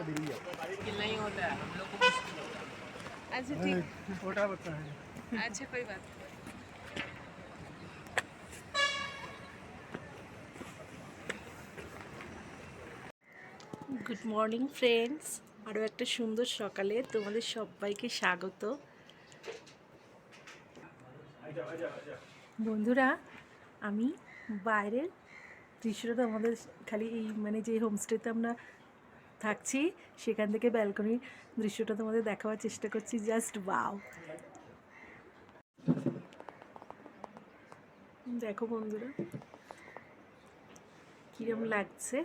नहीं होता है, हम लोग को मुश्किल होता है। अच्छा ठीक, छोटा बच्चा है। अच्छा कोई बात नहीं। গুড মর্নিং ফ্রেন্ডস, আরও একটা সুন্দর সকালে তোমাদের সবাইকে স্বাগত। বন্ধুরা, আমি বাইরের দৃশ্যটা তোমাদের খালি এই মানে যে হোমস্টেতে আমরা থাকছি সেখান থেকে ব্যালকনির দৃশ্যটা তোমাদের দেখাবার চেষ্টা করছি। জাস্ট ওয়াও, দেখো বন্ধুরা কিরম লাগছে।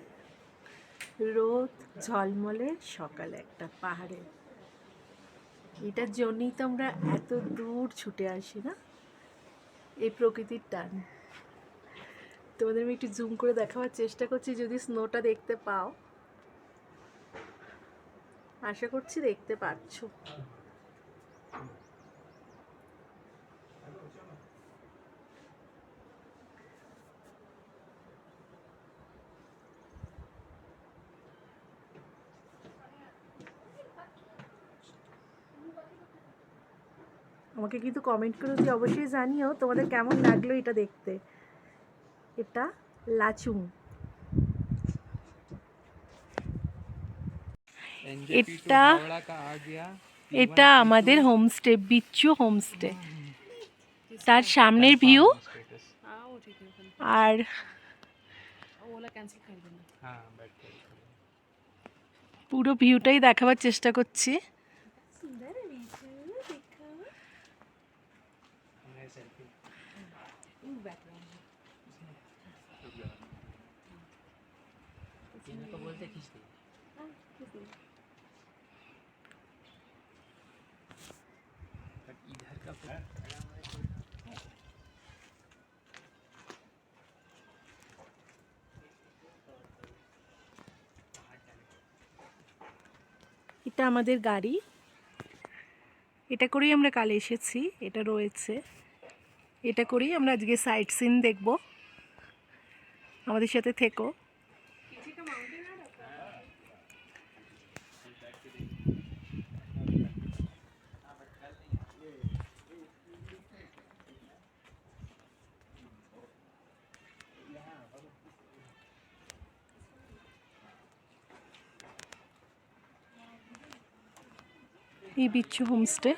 রোদ ঝলমলে সকালে একটা পাহাড়ে, এটার জন্যই তো আমরা এত দূর ছুটে আসি না, এই প্রকৃতির টান। তোমাদের আমি একটু জুম করে দেখাবার চেষ্টা করছি, যদি স্নোটা দেখতে পাও। আশা করছি দেখতে পাচ্ছ। আমাকে কিন্তু কমেন্ট করে দিয়ে অবশ্যই জানিও তোমাদের কেমন লাগলো এটা দেখতে। এটা লাচুং, এটা আমাদের হোমস্টে, বিচ্ছু হোমস্টে। তার সামনের ভিউ আর পুরো ভিউটাই দেখাবার চেষ্টা করছি। এটা আমাদের গাড়ি, এটা করেই আমরা কাল এসেছি, এটা রয়েছে, এটা করেই আমরা আজকে সাইট সিন দেখব। আমাদের সাথে থেকো। এই বিচ্ছু হোমস্টে,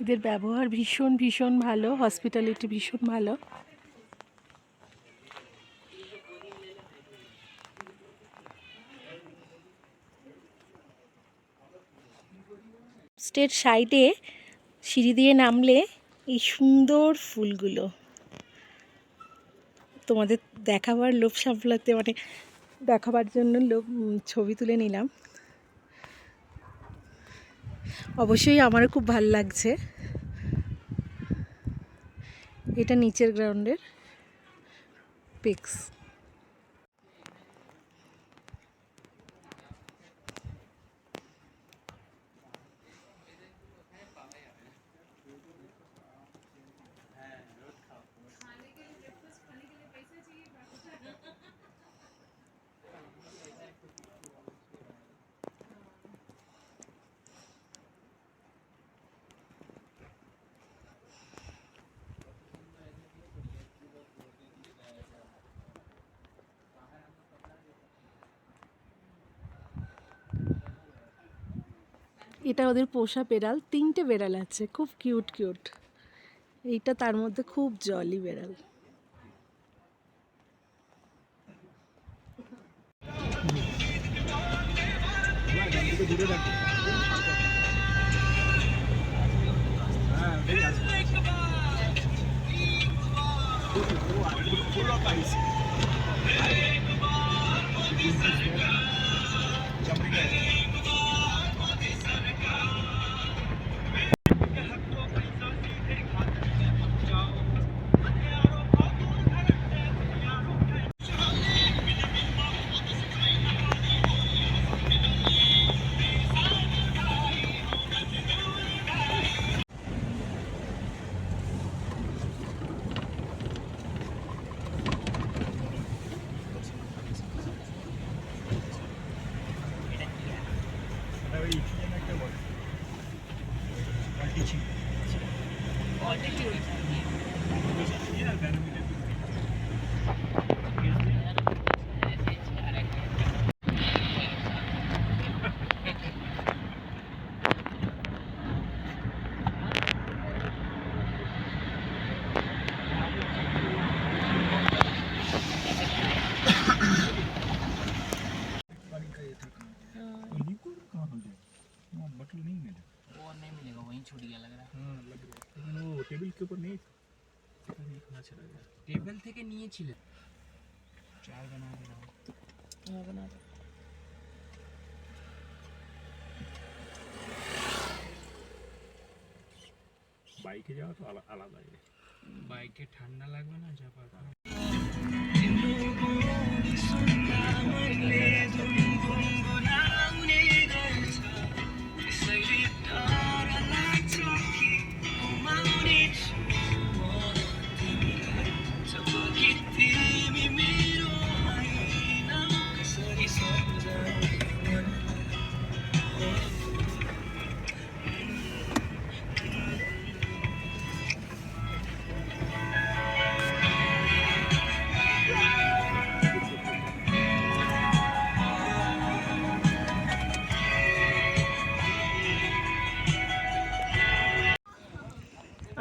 এদের ব্যবহার ভীষণ ভীষণ ভালো, হসপিটালিটি ভীষণ ভালো। হোমস্টের সাইডে সিঁড়ি দিয়ে নামলে এই সুন্দর ফুলগুলো তোমাদের দেখাবার লোভ সামলাতে, মানে দেখাবার জন্য ছবি তুলে নিলাম। অবশ্যই আমারও খুব ভালো লাগছে। এটা নিচের গ্রাউন্ডের পিক্স। এটা ওদের পোষা বেড়াল, 3টে বেড়াল আছে, খুব কিউট কিউট। এইটা তার মধ্যে খুব জলি বেড়াল। ছিলে चाय बना के लाओ हाँ, बना दो। বাইকে যাওয়া তো আলাদা জিনিস। বাইকে ঠান্ডা লাগবে না চাপা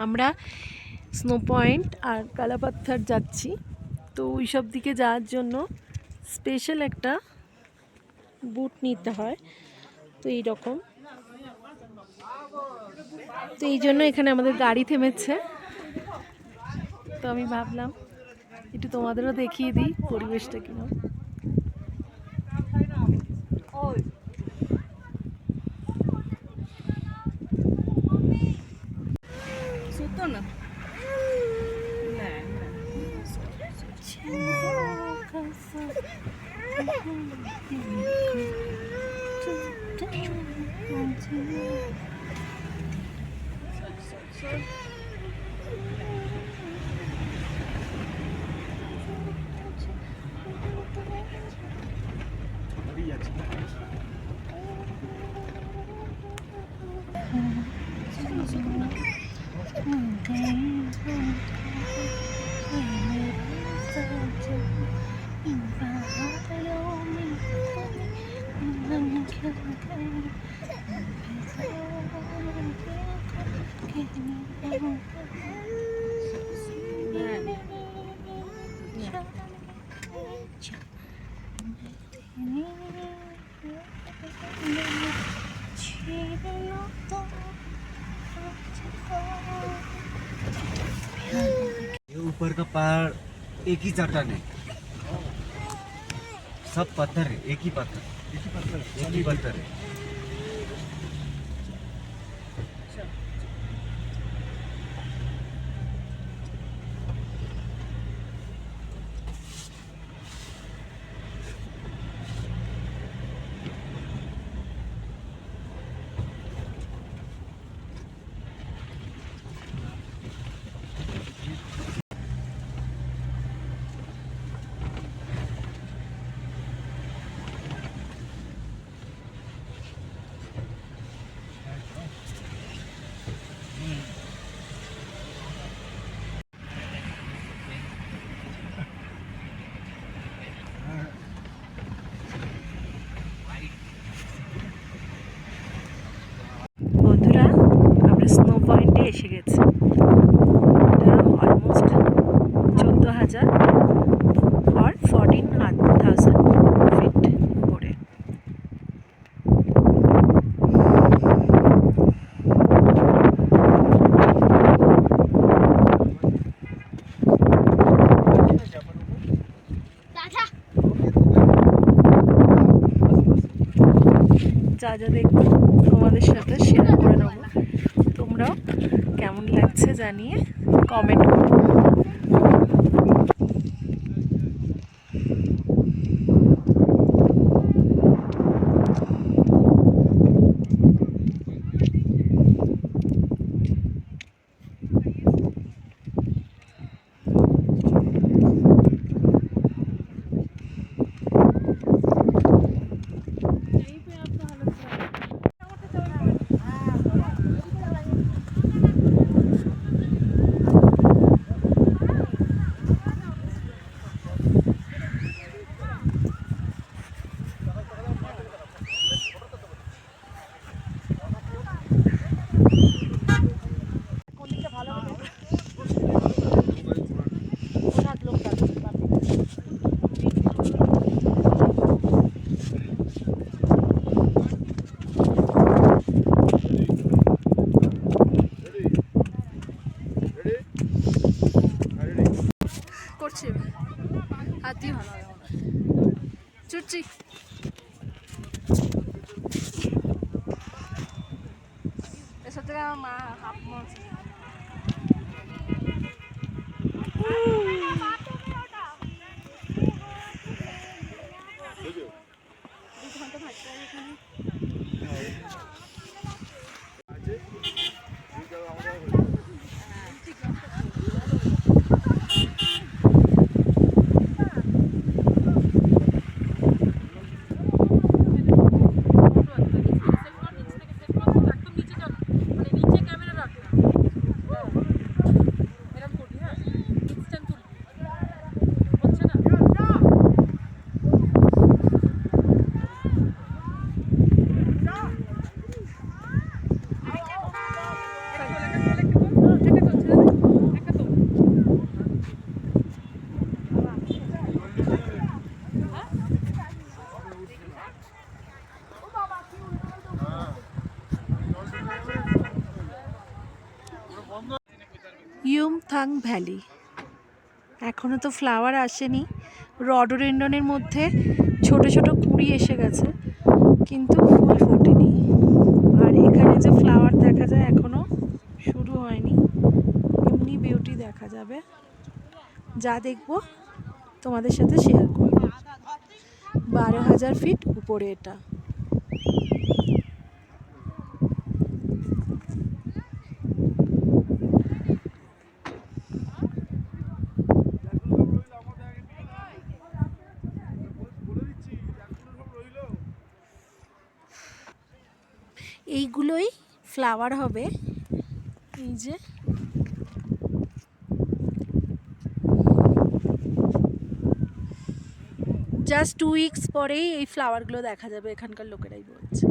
আমরা স্নো পয়েন্ট আর কালাপাত্থার যাচ্ছি, তো ওই সব দিকে যাওয়ার জন্য স্পেশাল একটা বুট নিতে হয়। তো এই রকম, তো এই জন্য এখানে আমাদের গাড়ি থেমেছে। তো আমি ভাবলাম একটু তোমাদেরও দেখিয়ে দিই পরিবেশটা কিরকম। Suto na. ये ऊपर का पहाड़ एक ही चट्टान है, सब पत्थर है, एक ही पत्थर है। বন্ধুরা, আমরা স্নো পয়েন্টে এসে গেছি। এটা অলমোস্ট 14,000 আর 14,000 ফিট উপরে। যা যা দেখবো তোমাদের সাথে শেয়ার করে নেবো। তোমরাও কেমন লাগছে জানিয়ে কমেন্ট করো। হাতি ভালো হবে মনে হয়। চুচি এসব থেকে আমার মা হাফ মারছে। ইয়ুমথাং ভ্যালি এখনও তো ফ্লাওয়ার আসেনি। রডোডেন্ডনের মধ্যে ছোট ছোট কুঁড়ি এসে গেছে, কিন্তু ফুল ফোটেনি। আর এখানে যে ফ্লাওয়ার দেখা যায় এখনও শুরু হয়নি, এমনি বিউটি দেখা যাবে। যা দেখবো তোমাদের সাথে শেয়ার করব। 12,000 ফিট উপরে এটা। এইগুলোই ফ্লাওয়ার হবে। এই যে জাস্ট 2 উইকস পরেই এই ফ্লাওয়ারগুলো দেখা যাবে, এখানকার লোকেরাই বলছে,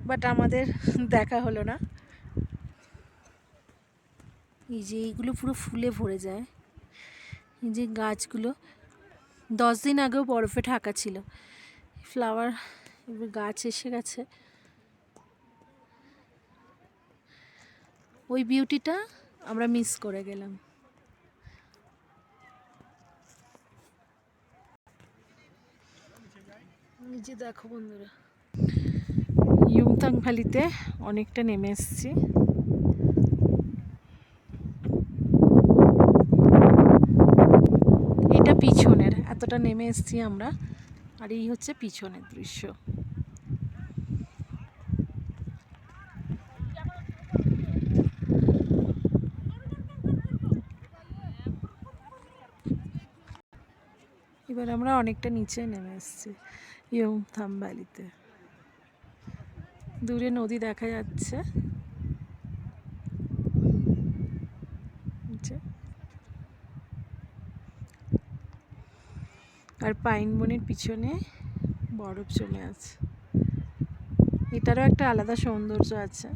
বাট আমাদের দেখা হলো না। এই যে এইগুলো পুরো ফুলে ভরে যায়। এই যে গাছগুলো 10 দিন আগেও বরফে ঢাকা ছিল, ফ্লাওয়ার এবার গাছ এসে গেছে। ওই বিউটিটা আমরা মিস করে গেলাম। এই যে দেখো বন্ধুরা, ইয়ুমথাং ভ্যালিতে অনেকটা নেমে এসেছি। এটা পিছনের, এতটা নেমে এসেছি আমরা, আর এই হচ্ছে পিছনের দৃশ্য। এবার আমরা অনেকটা নিচে নেমে এসেছি ইয়ুমথাং ভ্যালিতে। দূরে নদী দেখা যাচ্ছে। আর পাইন বনের পিছনে বরফ জমে আছে। এটারও একটা আলাদা সৌন্দর্য আছে।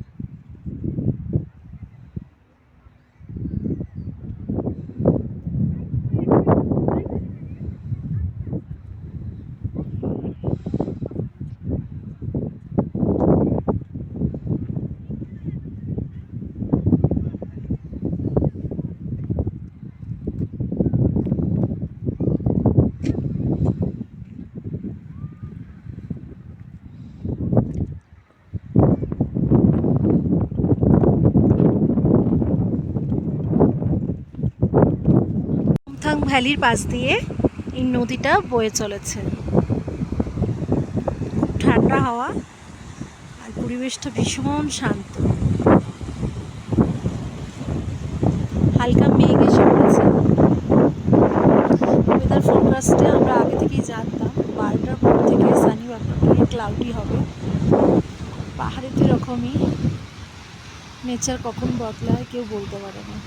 ইয়ুমথাং ভ্যালির পাশ দিয়ে এই নদীটা বয়ে চলেছে। খুব ঠান্ডা হাওয়া আর পরিবেশটা ভীষণ শান্ত। হালকা মেঘ এসে পড়েছে। ওয়েদার ফোরকাস্টে আমরা আগে থেকেই জানতাম 12টার পর থেকে সানি বা ক্লাউডি হবে। পাহাড়ে তো এরকমই, নেচার কখন বদলায় কেউ বলতে পারে না।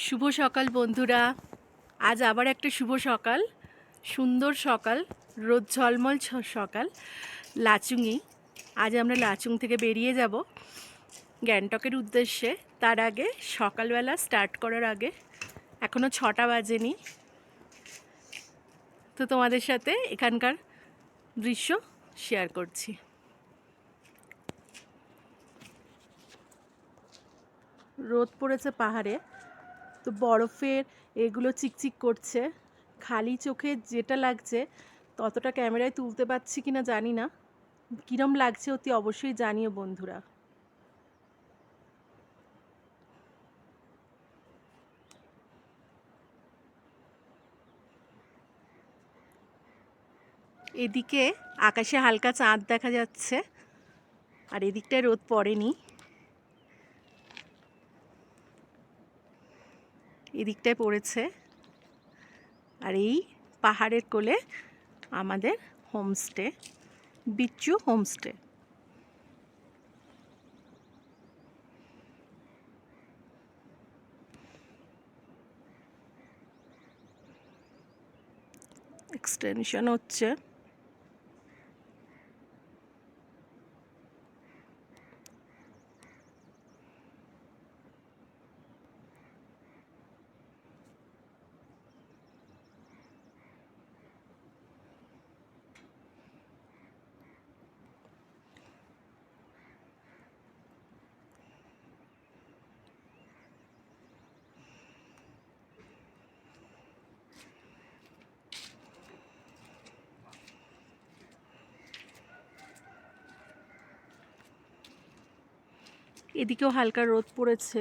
শুভ সকাল বন্ধুরা, আজ আবার একটা শুভ সকাল, সুন্দর সকাল, রোদ ঝলমল সকাল লাচুংয়ে। আজ আমরা লাচুং থেকে বেরিয়ে যাব গ্যাংটকের উদ্দেশ্যে। তার আগে সকালবেলা স্টার্ট করার আগে এখনও 6টা বাজেনি, তো তোমাদের সাথে এখানকার দৃশ্য শেয়ার করছি। রোদ পড়েছে পাহাড়ে, তো বরফের এগুলো চিকচিক করছে। খালি চোখে যেটা লাগছে ততটা ক্যামেরায় তুলতে পারছি কিনা জানি না, কিরম লাগছে অতি অবশ্যই জানিও বন্ধুরা। এদিকে আকাশে হালকা চাঁদ দেখা যাচ্ছে, আর এদিকটায় রোদ পড়েনি। এদিকটায় পড়েছে, আর এই পাহাড়ের কোলে আমাদের হোমস্টে, বিচ্চু হোমস্টে। এক্সটেনশন হচ্ছে। এদিকেও হালকা রোদ পড়েছে।